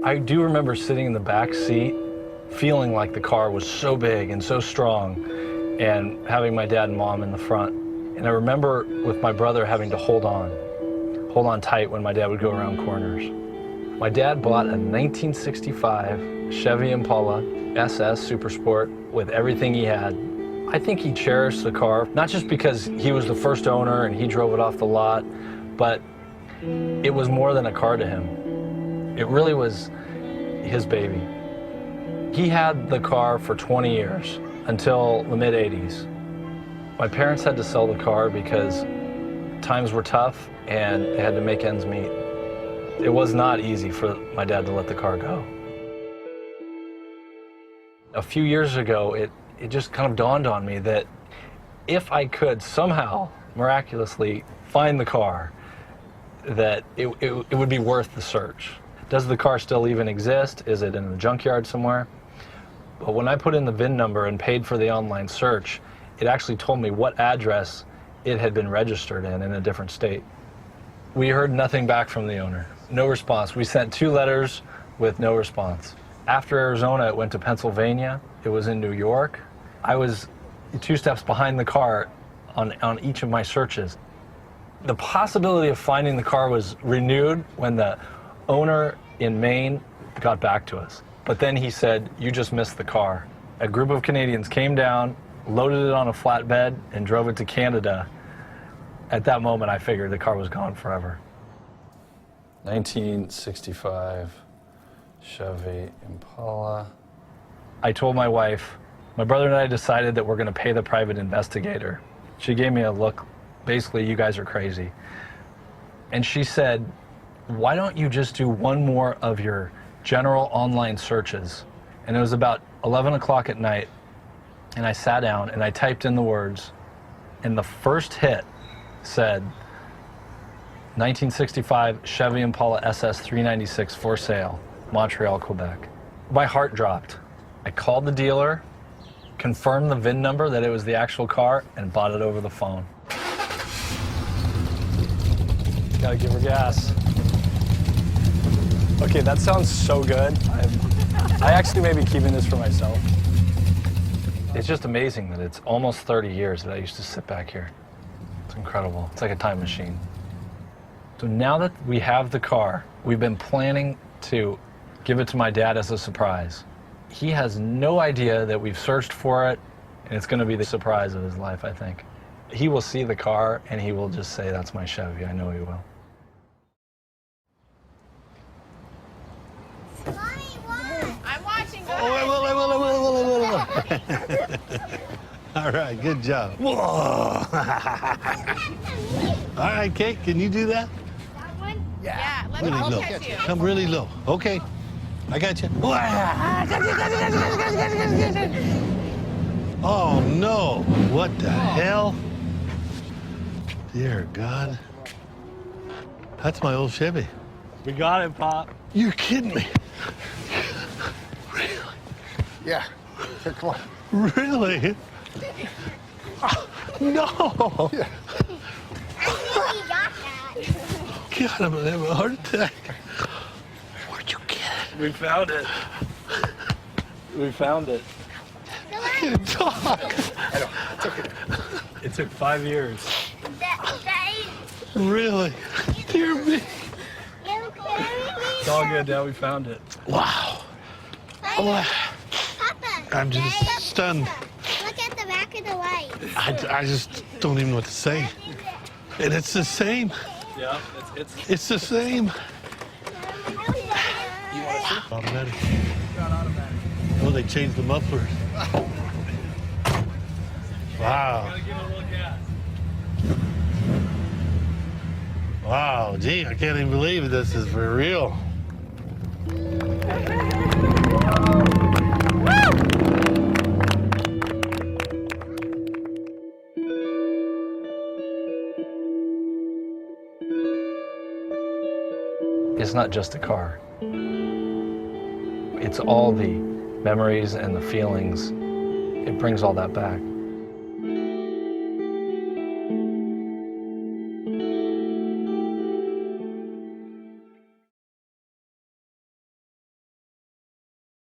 I do remember sitting in the back seat, feeling like the car was so big and so strong, and having my dad and mom in the front. And I remember with my brother having to hold on tight when my dad would go around corners. My dad bought a 1965 Chevy Impala SS Super Sport with everything he had. I think he cherished the car, not just because he was the first owner and he drove it off the lot, but it was more than a car to him. It really was his baby. He had the car for 20 years, until the mid-'80s. My parents had to sell the car because times were tough and they had to make ends meet. It was not easy for my dad to let the car go. A few years ago, it just kind of dawned on me that if I could somehow, miraculously, find the car, that it would be worth the search. Does the car still even exist? Is it in a junkyard somewhere? But when I put in the VIN number and paid for the online search, it actually told me what address it had been registered in a different state. We heard nothing back from the owner. No response. We sent 2 letters with no response. After Arizona, it went to Pennsylvania. It was in New York. I was 2 steps behind the car on each of my searches. The possibility of finding the car was renewed when the owner in Maine got back to us. But then he said, "You just missed the car." A group of Canadians came down, loaded it on a flatbed, and drove it to Canada. At that moment, I figured the car was gone forever. 1965 Chevy Impala. I told my wife, my brother and I decided that we're going to pay the private investigator. She gave me a look, basically, "You guys are crazy." And she said, "Why don't you just do one more of your general online searches?" And it was about 11 o'clock at night, and I sat down and I typed in the words, and the first hit said 1965 Chevy Impala SS 396 for sale, Montreal, Quebec. My heart dropped. I called the dealer, confirmed the VIN number that it was the actual car, and bought it over the phone. Gotta give her gas. Okay, that sounds so good. I actually may be keeping this for myself. It's just amazing that it's almost 30 years that I used to sit back here. It's incredible. It's like a time machine. So now that we have the car, we've been planning to give it to my dad as a surprise. He has no idea that we've searched for it, and it's going to be the surprise of his life, I think. He will see the car, and he will just say, "That's my Chevy." I know he will. I'm watching. Go ahead. All right, good job. Whoa. All right, Kate, can you do that? That one? Yeah. Let Really me low. catch you. Come really low. Okay, I got you. Oh no! What the hell? Dear God. That's my old Chevy. We got it, Pop. You're kidding me. Really? Yeah. Here, come on. Really? No! Yeah. I think we got that. God, I'm gonna have a heart attack. Where'd you get it? We found it. We found it. I can't talk. I know. It's okay. It took 5 years. Really? Dear me. It's all good, Dad. We found it. Wow. Oh, Papa, I'm just stunned. look at the back of the light. I just don't even know what to say. And it's the same. Yeah, It's the same. Automatic. Oh, they changed the mufflers. Wow. Gotta give it a little gas. Wow, gee, I can't even believe this is for real. It's not just a car. It's all the memories and the feelings. It brings all that back.